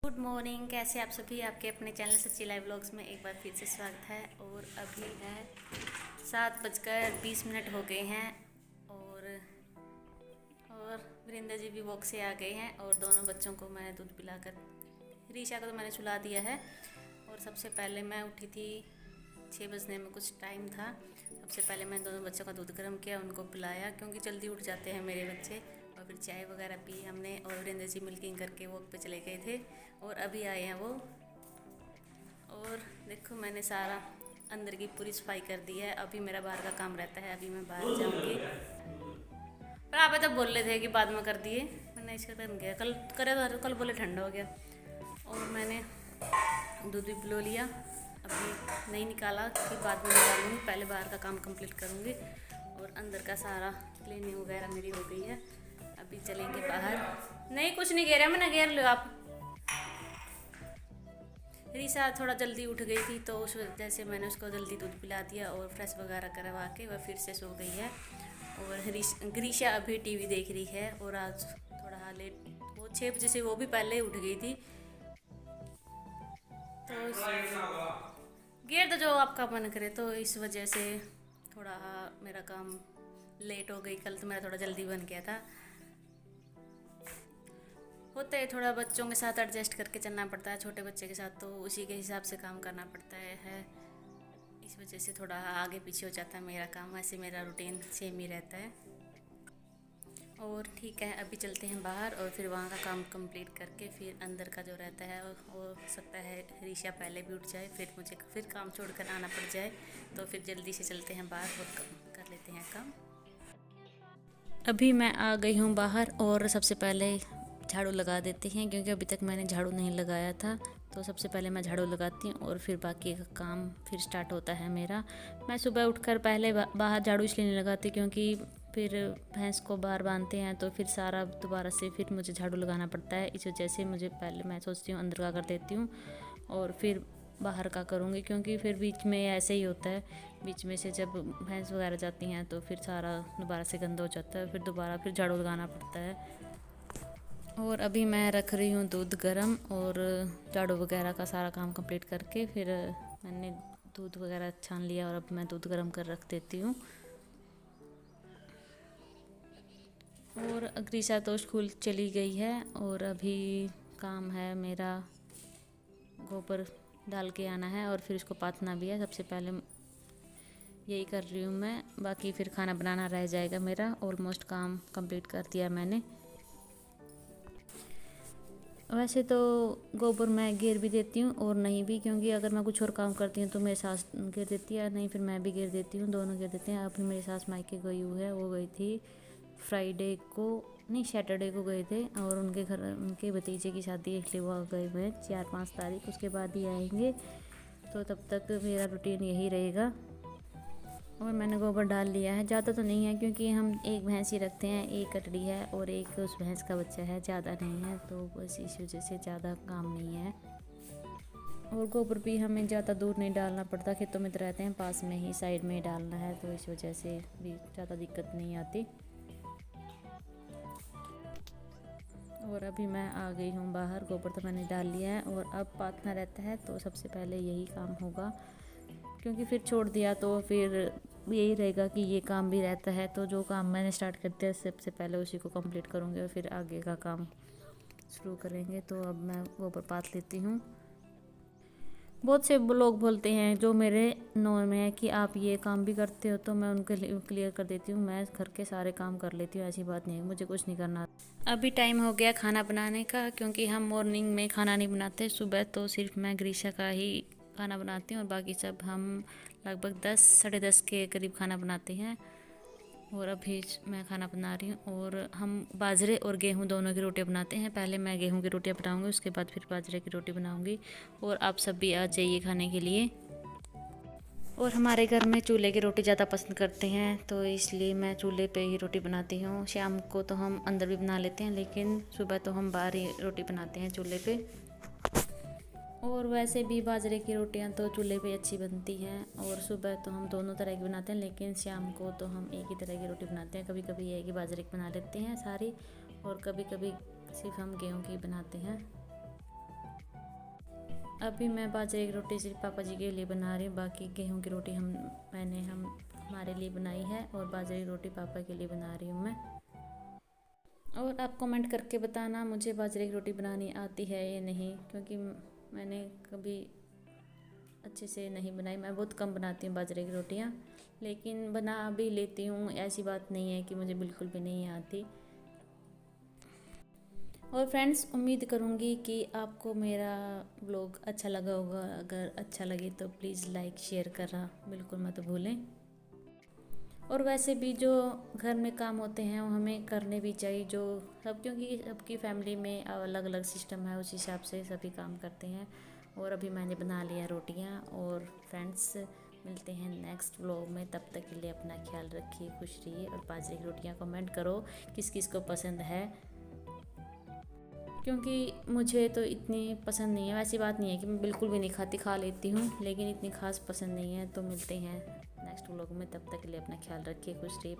Good morning. कैसे आप सभी? आपके अपने चैनल सच्ची लाइव व्लॉग्स में एक बार फिर से स्वागत है। और अभी है 7:20 हो गए हैं और वीरेंद्र जी भी वॉक से आ गए हैं और दोनों बच्चों को मैं दूध पिलाकर, रीशा को तो मैंने सुला दिया है। और सबसे पहले मैं उठी थी 6 बजने में कुछ टाइम था। सबसे पहले मैंने दोनों बच्चों का दूध गर्म किया, उनको पिलाया क्योंकि जल्दी उठ जाते हैं मेरे बच्चे। और फिर चाय वगैरह पी हमने और वीरेंद्र जी मिल्किंग करके वॉक पे चले गए थे और अभी आए हैं वो। और देखो मैंने सारा अंदर की पूरी सफाई कर दी है। अभी मेरा बाहर का काम रहता है, अभी मैं बाहर जाऊंगी। पर आप तो बोल रहे थे कि बाद में कर दिए, मैंने इसका बन गया कल करे तो कल बोले ठंडा हो गया। और मैंने दूध भी पिलो लिया, अभी नहीं निकाला कि बाद में निकालूंगी, पहले बाहर का काम कंप्लीट करूंगी। और अंदर का सारा क्लीनिंग वगैरह मेरी हो गई है। अभी चलेंगे बाहर। नहीं कुछ नहीं घेरा मैंने, घेर लो आप। रीसा थोड़ा जल्दी उठ गई थी तो उस वजह से मैंने उसको जल्दी दूध पिला दिया और फ्रेश वगैरह करवा के वह फिर से सो गई है। और ग्रीशा अभी टीवी देख रही है। और आज थोड़ा लेट, वो 6 बजे से वो भी पहले उठ गई थी। तो गेट तो जो आपका मन करे, तो इस वजह से थोड़ा मेरा काम लेट हो गई। कल तो मेरा थोड़ा जल्दी बन गया था। होता है थोड़ा बच्चों के साथ एडजस्ट करके चलना पड़ता है, छोटे बच्चे के साथ तो उसी के हिसाब से काम करना पड़ता है। इस वजह से थोड़ा आगे पीछे हो जाता है मेरा काम, वैसे मेरा रूटीन सेम ही रहता है। और ठीक है, अभी चलते हैं बाहर और फिर वहाँ का काम कंप्लीट करके फिर अंदर का जो रहता है हो सकता है रीशा पहले भी उठ जाए, फिर मुझे फिर काम छोड़ कर आना पड़ जाए। तो फिर जल्दी से चलते हैं बाहर और कर लेते हैं काम। अभी मैं आ गई हूँ बाहर और सबसे पहले झाड़ू लगा देते हैं क्योंकि अभी तक मैंने झाड़ू नहीं लगाया था। तो सबसे पहले मैं झाड़ू लगाती हूँ और फिर बाकी का काम फिर स्टार्ट होता है मेरा। मैं सुबह उठकर पहले बाहर झाड़ू इसलिए नहीं लगाती क्योंकि फिर भैंस को बाहर बांधते हैं तो फिर सारा दोबारा से फिर मुझे झाड़ू लगाना पड़ता है। इस वजह से मुझे पहले मैं सोचती हूँ अंदर का कर देती हूँ और फिर बाहर का करूँगी, क्योंकि फिर बीच में ऐसे ही होता है, बीच में से जब भैंस वगैरह जाती हैं तो फिर सारा दोबारा से गंदा हो जाता है, फिर दोबारा फिर झाड़ू लगाना पड़ता है। और अभी मैं रख रही हूँ दूध गरम और झाड़ू वगैरह का सारा काम कंप्लीट करके फिर मैंने दूध वगैरह छान लिया और अब मैं दूध गरम कर रख देती हूँ। और ग्रीसा तो स्कूल चली गई है और अभी काम है मेरा गोबर डाल के आना है और फिर उसको पाथना भी है। सबसे पहले यही कर रही हूँ मैं, बाकी फिर खाना बनाना रह जाएगा मेरा। ऑलमोस्ट काम कंप्लीट कर दिया मैंने। वैसे तो गोबर मैं घेर भी देती हूँ और नहीं भी, क्योंकि अगर मैं कुछ और काम करती हूँ तो मेरी सास घेर देती है, नहीं फिर मैं भी घेर देती हूँ, दोनों घेर देते हैं। अभी मेरी सास मायके गई हुई है, वो गई थी फ्राइडे को, नहीं सैटरडे को गए थे और उनके घर उनके भतीजे की शादी है इसलिए वो गए हुए हैं 4-5 तारीख, उसके बाद ही आएंगे। तो तब तक मेरा रूटीन यही रहेगा। और मैंने गोबर डाल लिया है, ज़्यादा तो नहीं है क्योंकि हम एक भैंस ही रखते हैं, एक कटड़ी है और एक उस भैंस का बच्चा है, ज़्यादा नहीं है, तो बस इस वजह से ज़्यादा काम नहीं है। और गोबर भी हमें ज़्यादा दूर नहीं डालना पड़ता, खेतों में तो रहते हैं पास में ही, साइड में ही डालना है, तो इस वजह से भी ज़्यादा दिक्कत नहीं आती। और अभी मैं आ गई हूँ बाहर, गोबर तो मैंने डाल लिया है और अब पाथना रहता है, तो सबसे पहले यही काम होगा क्योंकि फिर छोड़ दिया तो फिर यही रहेगा कि ये काम भी रहता है। तो जो काम मैंने स्टार्ट कर दिया सबसे पहले उसी को कंप्लीट करूँगी और फिर आगे का काम शुरू करेंगे। तो अब मैं गोबर पाथ लेती हूँ। बहुत से लोग बोलते हैं जो मेरे नॉन में है कि आप ये काम भी करते हो, तो मैं उनके लिए क्लियर कर देती हूँ, मैं घर के सारे काम कर लेती हूँ, ऐसी बात नहीं है मुझे कुछ नहीं करना। अभी टाइम हो गया खाना बनाने का, क्योंकि हम मॉर्निंग में खाना नहीं बनाते सुबह, तो सिर्फ मैं ग्रीशा का ही खाना बनाती हूँ और बाकी सब हम लगभग 10-10:30 के करीब खाना बनाते हैं। और अभी मैं खाना बना रही हूँ और हम बाजरे और गेहूँ दोनों की रोटियाँ बनाते हैं। पहले मैं गेहूँ की रोटियाँ बनाऊँगी, उसके बाद फिर बाजरे की रोटी बनाऊँगी। और आप सब भी आ जाइए खाने के लिए। और हमारे घर में चूल्हे की रोटी ज़्यादा पसंद करते हैं, तो इसलिए मैं चूल्हे पे ही रोटी बनाती हूँ। शाम को तो हम अंदर भी बना लेते हैं, लेकिन सुबह तो हम बाहर ही रोटी बनाते हैं चूल्हे पे। और वैसे भी बाजरे की रोटियां तो चूल्हे पे अच्छी बनती हैं, और सुबह तो हम दोनों तरह की बनाते हैं, लेकिन शाम को तो हम एक ही तरह की रोटी बनाते हैं। कभी कभी ये है कि बाजरे की बना लेते हैं सारी, और कभी कभी सिर्फ हम गेहूं की बनाते हैं। अभी मैं बाजरे की रोटी सिर्फ पापा जी के लिए बना रही हूँ, बाकी गेहूं की रोटी हमारे लिए बनाई है और बाजरे की रोटी पापा के लिए बना रही हूँ मैं। और आप कमेंट करके बताना मुझे बाजरे की रोटी बनानी आती है या नहीं, क्योंकि मैंने कभी अच्छे से नहीं बनाई। मैं बहुत कम बनाती हूँ बाजरे की रोटियाँ, लेकिन बना भी लेती हूँ, ऐसी बात नहीं है कि मुझे बिल्कुल भी नहीं आती। और फ्रेंड्स, उम्मीद करूँगी कि आपको मेरा व्लॉग अच्छा लगा होगा। अगर अच्छा लगे तो प्लीज़ लाइक शेयर करना बिल्कुल मत भूलें। और वैसे भी जो घर में काम होते हैं वो हमें करने भी चाहिए, जो क्योंकि सबकी फैमिली में अलग अलग सिस्टम है, उस हिसाब से सभी काम करते हैं। और अभी मैंने बना लिया रोटियां। और फ्रेंड्स, मिलते हैं नेक्स्ट व्लॉग में, तब तक के लिए अपना ख्याल रखिए, खुश रहिए। और बाजरे की रोटियां कमेंट करो किस किस को पसंद है, क्योंकि मुझे तो इतनी पसंद नहीं है। वैसी बात नहीं है कि मैं बिल्कुल भी नहीं खाती, खा लेती हूँ, लेकिन इतनी खास पसंद नहीं है। तो मिलते हैं नेक्स्ट व्लॉग में, तब तक के लिए अपना ख्याल रखिए, खुश रहिए।